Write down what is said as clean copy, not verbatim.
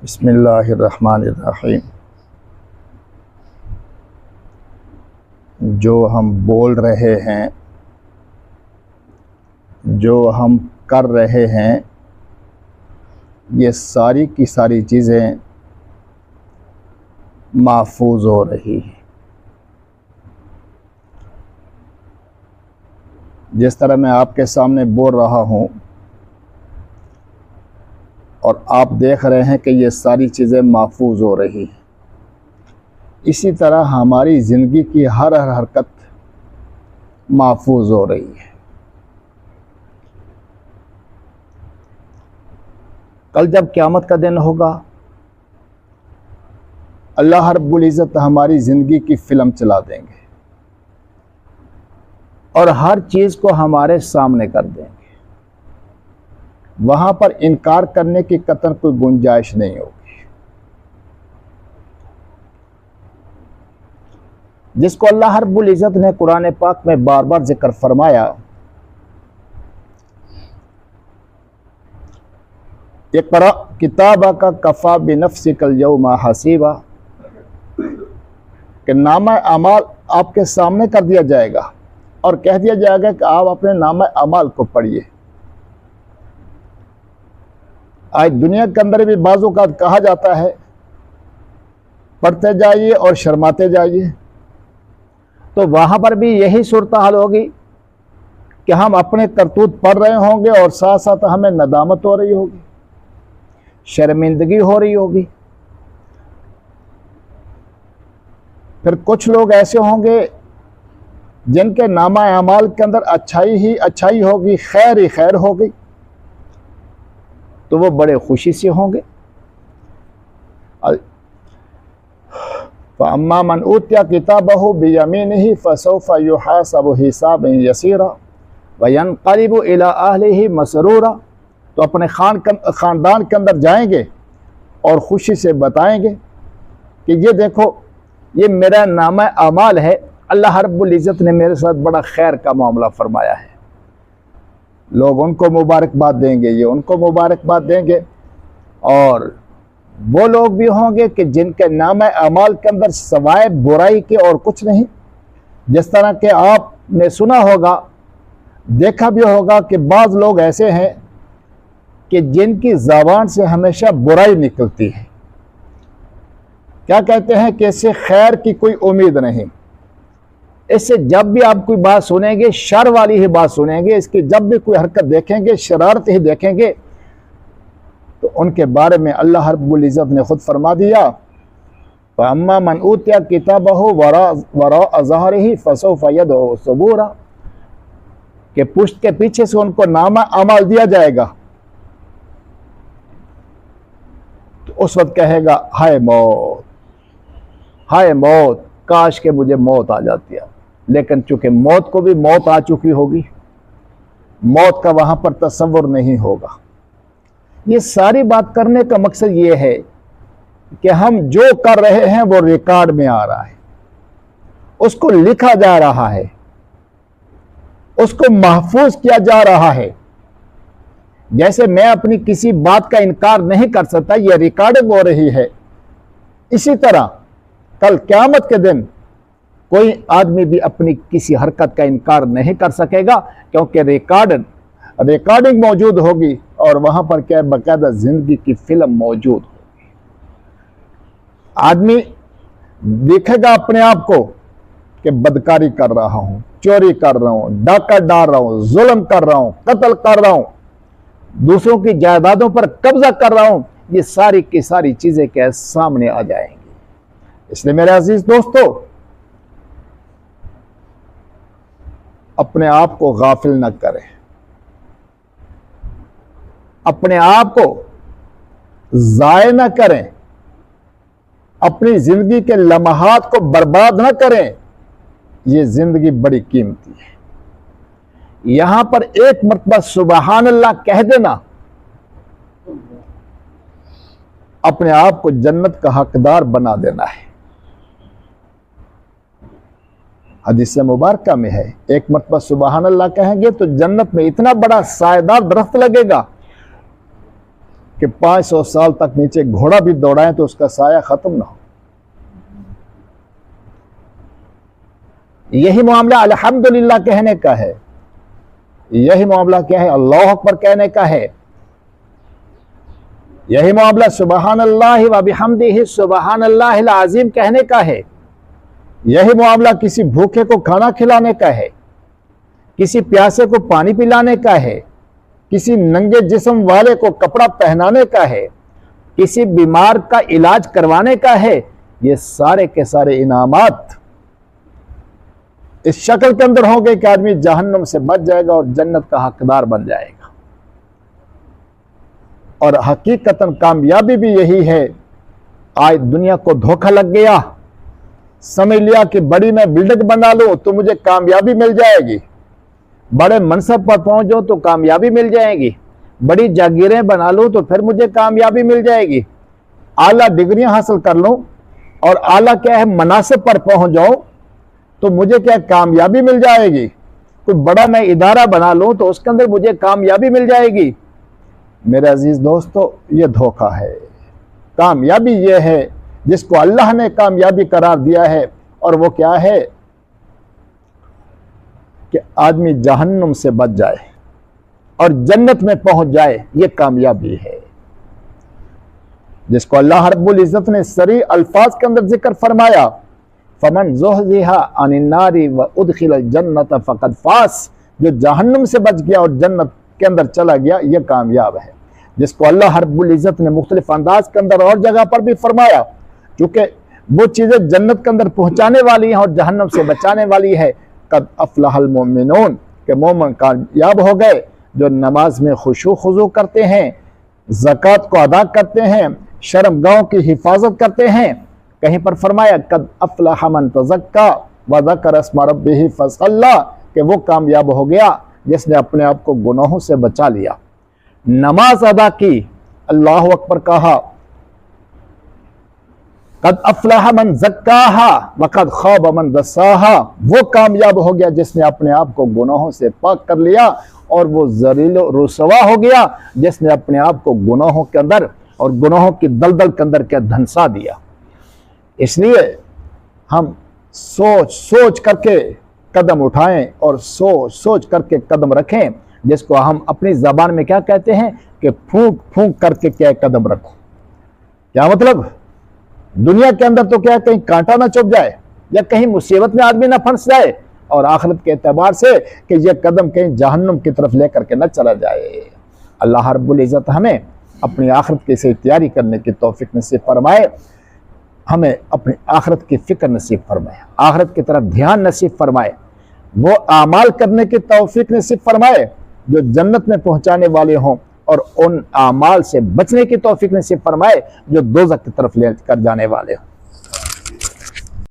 बिस्मिल्लाहिर्रहमानिर्रहीम। जो हम बोल रहे हैं, जो हम कर रहे हैं, ये सारी की सारी चीज़ें महफूज हो रही हैं। जिस तरह मैं आपके सामने बोल रहा हूँ और आप देख रहे हैं कि ये सारी चीज़ें महफूज हो रही हैं, इसी तरह हमारी ज़िंदगी की हर हरकत महफूज हो रही है। कल जब क़यामत का दिन होगा, अल्लाह रब्बुल इज़्ज़त हमारी ज़िंदगी की फ़िल्म चला देंगे और हर चीज़ को हमारे सामने कर देंगे। वहाँ पर इनकार करने की कतई कोई गुंजाइश नहीं होगी। जिसको अल्लाह रब्बुल इज़्ज़त ने कुरान पाक में बार बार जिक्र फरमाया, इक़रा किताबका कफ़ा बिनफ़्सिकल यौमा हसीबा, कि नामा अमाल आपके सामने कर दिया जाएगा और कह दिया जाएगा कि आप अपने नामा अमाल को पढ़िए। आज दुनिया के अंदर भी बाज़ों का कहा जाता है, पढ़ते जाइए और शर्माते जाइए, तो वहाँ पर भी यही सूरत हाल होगी कि हम अपने करतूत पढ़ रहे होंगे और साथ साथ हमें नदामत हो रही होगी, शर्मिंदगी हो रही होगी। फिर कुछ लोग ऐसे होंगे जिनके नामा अमाल के अंदर अच्छाई ही अच्छाई होगी, खैर ही खैर होगी, तो वो बड़े खुशी से होंगे। फ़अम्मा मन ऊतिया किताबहु बियमीनिही फ़सौफ़ युहासबु हिसाबन यसीरा व यनक़लिबु इला अहलिही मसरूरा। तो अपने ख़ानदान के अंदर जाएंगे और खुशी से बताएंगे कि ये देखो, ये मेरा नामा अमाल है, अल्लाह रब्बुल इज़्ज़त ने मेरे साथ बड़ा खैर का मामला फरमाया है। लोग उनको मुबारकबाद देंगे, ये उनको मुबारकबाद देंगे। और वो लोग भी होंगे कि जिनके नामा अमाल के अंदर सवाए बुराई के और कुछ नहीं। जिस तरह के आपने सुना होगा, देखा भी होगा कि बाज़ लोग ऐसे हैं कि जिनकी ज़बान से हमेशा बुराई निकलती है। क्या कहते हैं कि इससे खैर की कोई उम्मीद नहीं। इससे जब भी आप कोई बात सुनेंगे, शर वाली ही बात सुनेंगे, इसकी जब भी कोई हरकत देखेंगे, शरारत ही देखेंगे, तो उनके बारे में अल्लाह रब्बुल इज़्ज़त ने खुद फरमा दिया, फ़अम्मा मन ऊतिया किताबहु वराअ ज़हरिही फ़सौफ़ यदअु सबूरा, कि पुष्ट के पीछे से उनको नामा अमाल दिया जाएगा, तो उस वक्त कहेगा, हाय मौत, हाय मौत, काश के मुझे मौत आ जाती है। लेकिन चूंकि मौत को भी मौत आ चुकी होगी, मौत का वहां पर तसव्वुर नहीं होगा। ये सारी बात करने का मकसद ये है कि हम जो कर रहे हैं वो रिकॉर्ड में आ रहा है, उसको लिखा जा रहा है, उसको महफूज किया जा रहा है। जैसे मैं अपनी किसी बात का इनकार नहीं कर सकता, यह रिकॉर्डिंग हो रही है, इसी तरह कल क़यामत के दिन कोई आदमी भी अपनी किसी हरकत का इनकार नहीं कर सकेगा, क्योंकि रिकॉर्डिंग मौजूद होगी और वहां पर क्या बाकायदा जिंदगी की फिल्म मौजूद होगी। आदमी देखेगा अपने आप को कि बदकारी कर रहा हूं, चोरी कर रहा हूं, डाका डाल रहा हूं, जुल्म कर रहा हूं, कत्ल कर रहा हूं, दूसरों की जायदादों पर कब्जा कर रहा हूं, ये सारी की सारी चीजें क्या सामने आ जाएंगी। इसलिए मेरे अजीज दोस्तों, अपने आप को गाफिल न करें, अपने आप को जाय न करें, अपनी जिंदगी के लम्हात को बर्बाद न करें। ये जिंदगी बड़ी कीमती है। यहां पर एक मरतबा सुबहान अल्लाह कह देना, अपने आप को जन्नत का हकदार बना देना है। हदीस मुबारका में है, एक मरतबा सुबहान अल्लाह कहेंगे तो जन्नत में इतना बड़ा सायेदार दरख्त लगेगा कि 500 साल तक नीचे घोड़ा भी दौड़ाएं तो उसका साया खत्म ना हो। यही मामला अल्हम्दुलिल्लाह कहने का है, यही मामला क्या है, अल्लाह अकबर कहने का है, यही मामला सुबहान अल्लाह व बिहम्दिही सुबहान अल्लाहिल अज़ीम कहने का है, यही मामला किसी भूखे को खाना खिलाने का है, किसी प्यासे को पानी पिलाने का है, किसी नंगे जिस्म वाले को कपड़ा पहनाने का है, किसी बीमार का इलाज करवाने का है। ये सारे के सारे इनामात इस शक्ल के अंदर होंगे कि आदमी जहन्नुम से बच जाएगा और जन्नत का हकदार बन जाएगा। और हकीकतन कामयाबी भी यही है। आज दुनिया को धोखा लग गया, समझ लिया कि बड़ी मैं बिल्डिंग बना लूं तो मुझे कामयाबी मिल जाएगी, बड़े मनसब पर पहुंच जाऊं तो कामयाबी मिल जाएगी, बड़ी जागीरें बना लूं तो फिर मुझे कामयाबी मिल जाएगी, आला डिग्रियां हासिल कर लूं और आला क्या है मनासिब पर पहुंच जाऊं तो मुझे क्या कामयाबी मिल जाएगी, कोई बड़ा मैं इदारा बना लूं तो उसके अंदर मुझे कामयाबी मिल जाएगी। मेरे अजीज दोस्तों, ये धोखा है। कामयाबी ये है जिसको अल्लाह ने कामयाबी करार दिया है, और वो क्या है कि आदमी जहन्नुम से बच जाए और जन्नत में पहुंच जाए, ये कामयाबी है जिसको अल्लाह रब्बुल इज्जत ने सरी अल्फाज के अंदर जिक्र फरमाया, फमन ज़ुहज़िहा अनिन नारी व उदखिल जन्नत फ़क़द फ़ाज़, जो जहन्नुम से बच गया और जन्नत के अंदर चला गया, ये कामयाब है। जिसको अल्लाह रब्बुल इज्जत ने मुख्तलिफ अंदाज के अंदर और जगह पर भी फरमाया, क्योंकि वो चीज़ें जन्नत के अंदर पहुंचाने वाली हैं और जहन्नम से बचाने वाली है। कद अफ़लहल मोमिनून, के मोमिन कामयाब हो गए जो नमाज में खुशू खुजू करते हैं, ज़कात को अदा करते हैं, शर्मगाहों की हिफाजत करते हैं। कहीं पर फरमाया कद अफ़लह मन तज़क्का व ज़करा अस्मा रब्बिही फ़सल्ला, कि वो कामयाब हो गया जिसने अपने आप को गुनाहों से बचा लिया, नमाज अदा की, अल्लाह अकबर कहा। कद अफ़लह मन ज़क्काहा व कद ख़ाब मन दस्साहा, वो कामयाब हो गया जिसने अपने आप को गुनाहों से पाक कर लिया, और वो ज़लील रुसवा हो गया जिसने अपने आप को गुनाहों के अंदर और गुनाहों की दलदल के अंदर क्या धंसा दिया। इसलिए हम सोच सोच करके कदम उठाएं और सोच सोच करके कदम रखें, जिसको हम अपनी ज़बान में क्या कहते हैं कि फूंक फूंक करके क्या कदम रखो। क्या मतलब, दुनिया के अंदर तो क्या कहीं कांटा ना चुभ जाए या कहीं मुसीबत में आदमी ना फंस जाए, और आखिरत के एतबार से कि यह कदम कहीं जहन्नुम की तरफ लेकर के न चला जाए। अल्लाह रब्बुल इज़्ज़त हमें अपनी आखिरत की सही तैयारी करने की तौफीक नसीब फरमाए, हमें अपनी आखिरत की फिक्र नसीब फरमाए, आखिरत की तरफ ध्यान नसीब फरमाए, वो आमाल करने की तौफीक नसीब फरमाए जो जन्नत में पहुंचाने वाले हों, और उन आमाल से बचने की तौफीक नसीब फरमाए जो दोज़ख की तरफ लेकर जाने वाले हों।